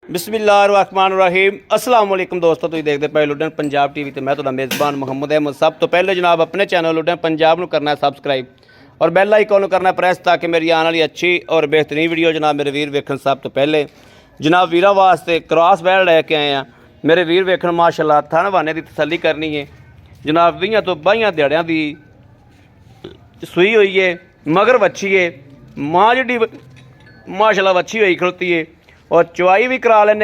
बिस्मिल्लाहिर्रहमानिर्रहीम अस्सलाम वालेकुम दोस्तों, तुसीं देखते पे लुधियाना पंजाब टीवी तो मैं तुहाडा मेज़बान मुहम्मद अहमद। सब तो पहले जनाब अपने चैनल लुधियाना पंजाब नूं करना है सबसक्राइब और बैल आइकन नूं करना प्रेस ताकि मेरी आने वाली अच्छी और बेहतरीन वीडियो जनाब मेरे वीर वेखण। सब तो पहले जनाब वीरां वास्ते क्रॉस बैल लैके आए हैं। मेरे वीर वेखण माशाअल्लाह थण वाने की तसल्ली करनी है जनाब। 20 तो 22 दिहाड़ियां दी सूई हुई है, मगर वच्छी है, मां जिहड़ी माशाअल्लाह वच्छी हुई खड़ोती है और चवाई भी करा लें।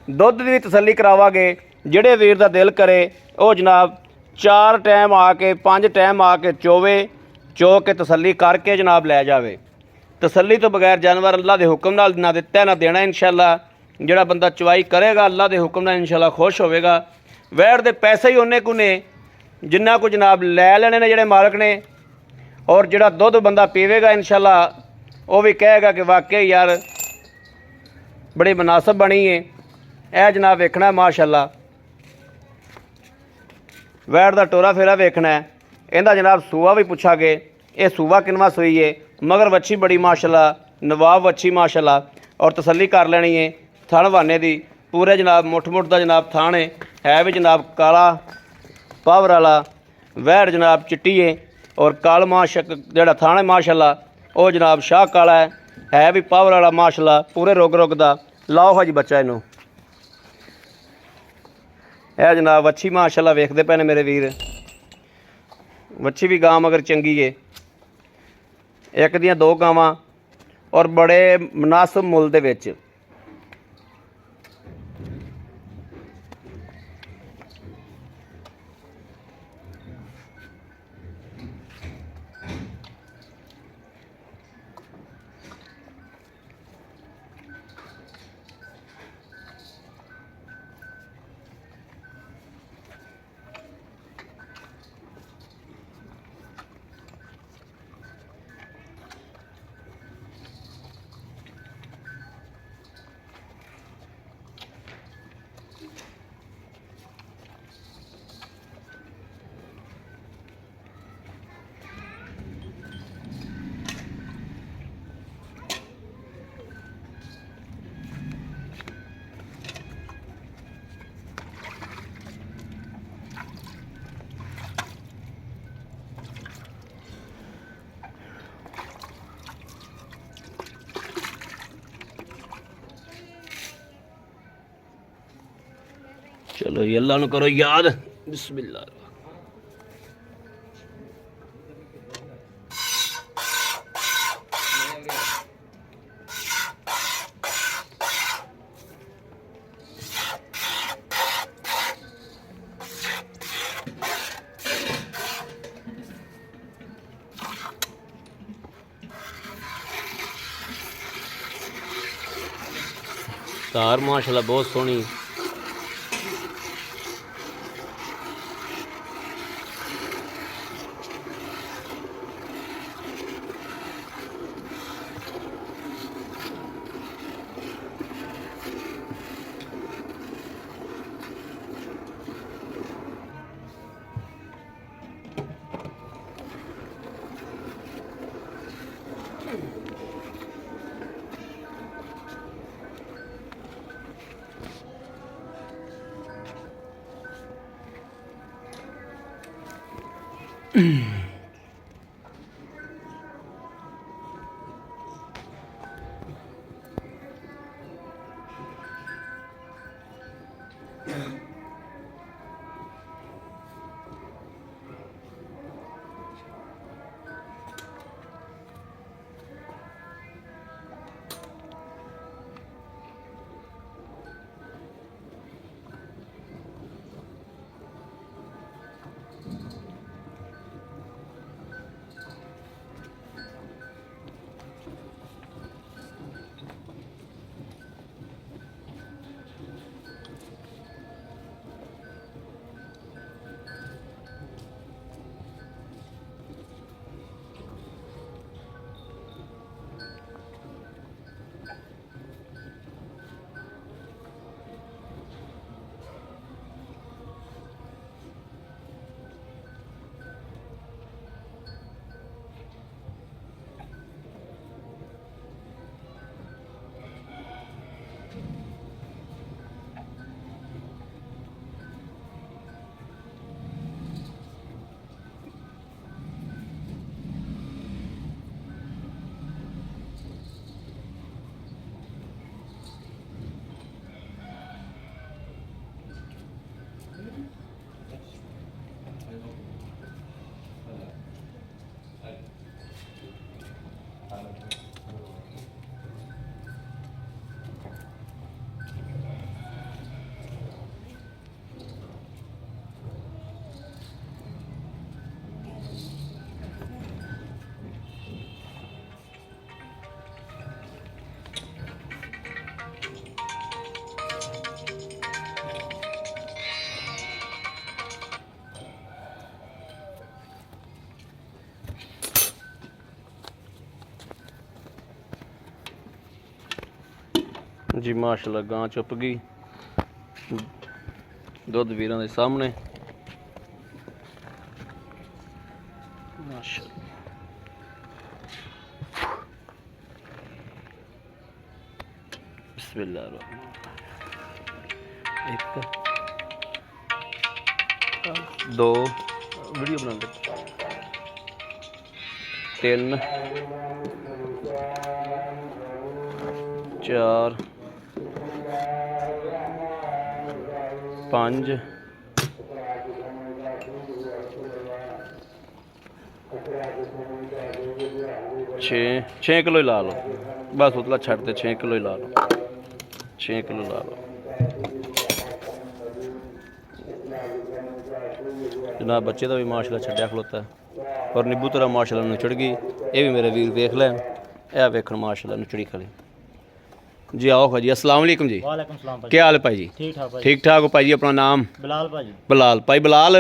दुध की भी तसल्ली करावांगे। जिहड़े वीर का दिल करे वो जनाब 4 टाइम आके 5 टाइम आके चोवे, चो के तसल्ली करके जनाब लै जावे। तसल्ली तो बगैर जानवर अल्लाह के हुक्म नाल ना दिता ना देना। इंशाअल्लाह जिहड़ा बंदा चवाई करेगा अल्लाह के हुक्म नाल इंशाअल्लाह खुश होवेगा। वैड़ दे पैसे ही उन्ने को ने जिन्ना को जनाब लै लेने ने जिहड़े मालक ने, और जिहड़ा दुध बंदा पीवेगा इंशाअल्लाह वो भी कहेगा कि वाकई यार बड़ी मुनासब बनी है। यह जनाब वेखना माशाअल्लाह वैड़ का टोरा फेरा वेखना है। इहदा जनाब सूआ भी पूछागे, ये सूआ किनवा सूई है, मगर वच्छी बड़ी माशाअल्लाह नवाब वच्छी माशाअल्लाह, और तसल्ली कर लेनी है। थण वाने दी पूरे जनाब मुठ मुठ का जनाब थान है भी जनाब काला पावर वाला। वैड़ जनाब चिट्टी है और काल माशक जिहड़ा थान है माशाअल्लाह वो जनाब शाह काला है भी पावर वाला माशाअल्लाह पूरे रुग रुग दा। लाओ हज बच्चा इनू यह जनाब वच्छी माशाअल्लाह वेखते पे ने मेरे वीर। वच्छी भी गां मगर चंगी है, एक दियां 2 गावां और बड़े मुनासिब मुल दे विच। चलो ये अल्लाह नूं करो याद। बिस्मिल्लाह। तार माशाअल्लाह बहुत सोहनी। जी माशाल्लाह गां चुप गई, दुध वीरां दे सामने माशाल्लाह। बिस्मिल्लाह। एक दो वीडियो बना दे, 3 4 5 6 किलो ही ला लो बस, उतला छड़ते 6 किलो ही ला लो, 6 किलो ला लो जनाब। बच्चे का भी माशाल्लाह छड्या खलोता है और नींबू तरह माशाल्लाह नुचड़ गई। ये भी मेरे वीर वेख लैन, यह वेखण माशाल्लाह नुचड़ी खली जी। आओ भाजी, अस्सलाम वालेकुम जी। वालेकुम सलाम भाई। क्या हाल है भाई जी? ठीक ठाक भाई। ठीक ठाक हो भाई जी। अपना नाम? बिलाल भाजी। बिलाल भाई। बिलाल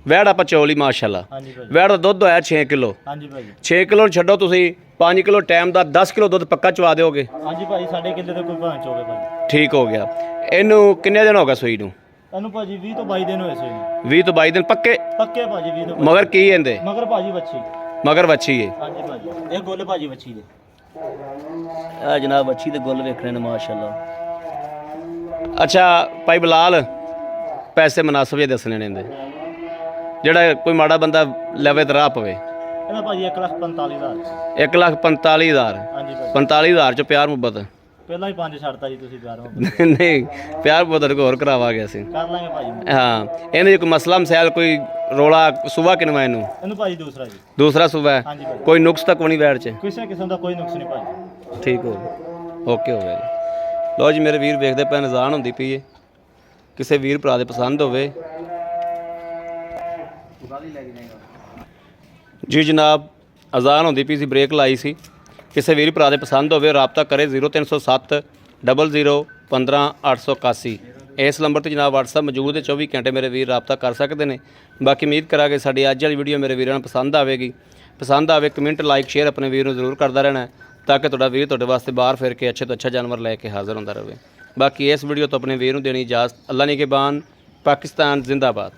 वैड़ आप चोली माशाल्लाह, हाँ जी भाई। वैड़ का दुध होया 6 किलो। हाँ जी भाई। 6 किलो छड्डो तुसी 5 किलो टाइम का 10 किलो दुध पक्का चवा दोगे? हाँ जी भाई, 3.5 किलो तो कोई भांच हो गए भाई। ठीक हो गया। इनू किन्ने दिन हो गए सूई नू? ਇਹਨੂੰ ਭਾਜੀ 20 ਤੋਂ 22 ਦਿਨ ਹੋਏ ਸੀ। 20 ਤੋਂ 22 दिन पक्के? ਪੱਕੇ ਭਾਜੀ 20 ਤੋਂ। मगर की कहते? ਮਗਰ ਭਾਜੀ ਵੱਛੀ। मगर वच्छी है। हाँ जी भाजी, ਇਹ ਗੁੱਲ ਭਾਜੀ ਵੱਛੀ ਦੇ। आ जनाब वच्छी दे गुल वेखने ने माशाल्लाह। अच्छा भाई बिलाल, पैसे मुनासिब जे दसने ने इहदे, ਜਿਹੜਾ ਕੋਈ ਮਾੜਾ ਬੰਦਾ ਲੈਵੇ ਤੇ ਰਾਹ ਪਵੇ। ਇਹਦਾ ਭਾਜੀ 1,45,000। 1,45,000। ਹਾਂਜੀ ਭਾਜੀ। 45,000 ਚ ਪਿਆਰ ਮੁਹੱਬਤ? ਪਹਿਲਾਂ ਹੀ 5 ਛੱਡਤਾ ਜੀ ਤੁਸੀਂ ਪਿਆਰ ਮੁਹੱਬਤ। ਨਹੀਂ ਪਿਆਰ ਮੁਹੱਬਤ ਹੋਰ ਕਰਾਵਾਂਗੇ ਅਸੀਂ। ਕਰ ਲਾਂਗੇ ਭਾਜੀ। ਹਾਂ ਇਹਨੇ ਕੋਈ ਮਸਲਾ ਮਸੈਲ ਕੋਈ ਰੋਲਾ ਸੁਬਾ ਕਿਨਵਾ ਇਹਨੂੰ? ਇਹਨੂੰ ਭਾਜੀ ਦੂਸਰਾ ਜੀ। ਦੂਸਰਾ ਸੁਬਾ ਹੈ? ਹਾਂਜੀ ਭਾਜੀ। ਕੋਈ ਨੁਕਸ ਤਾਂ ਕੋਈ ਨਹੀਂ ਵੈੜ ਚ? ਕਿਸੇ ਕਿਸਮ ਦਾ ਕੋਈ ਨੁਕਸ ਨਹੀਂ ਭਾਜੀ। ਠੀਕ ਹੋ ਗਿਆ, ਓਕੇ ਹੋ ਗਿਆ ਜੀ। ਲਓ ਜੀ ਮੇਰੇ ਵੀਰ ਵੇਖਦੇ ਪਏ ਨਜ਼ਾਨ ਹੁੰਦੀ ਪਈ ਏ, ਕਿਸੇ ਵੀਰ ਭਰਾ ਦੇ ਪਸੰਦ ਹੋਵੇ जी जनाब। अजान होती पी सी, ब्रेक लाई सी, किसी वीर भरा दे पसंद होवे राबता करे 0307 00 15 881। इस नंबर पर जनाब WhatsApp मौजूद है, 24 घंटे मेरे वीर राबता कर सकते हैं। बाकी उम्मीद करा कि साड़ी अज वाली वीडियो मेरे वीरों पसंद आएगी। पसंद आए कमेंट लाइक शेयर अपने वीर जरूर करता रहना है, ताकि तुहाडा वीर तुहाडे वास्ते बाहर फिर के अच्छे तो अच्छा जानवर लैके हाज़र होंदा रहे। बाकी इस वीडियो तो अपने वीर नूं देनी इजाज़त। अल्लाह निगहबान। पाकिस्तान जिंदाबाद।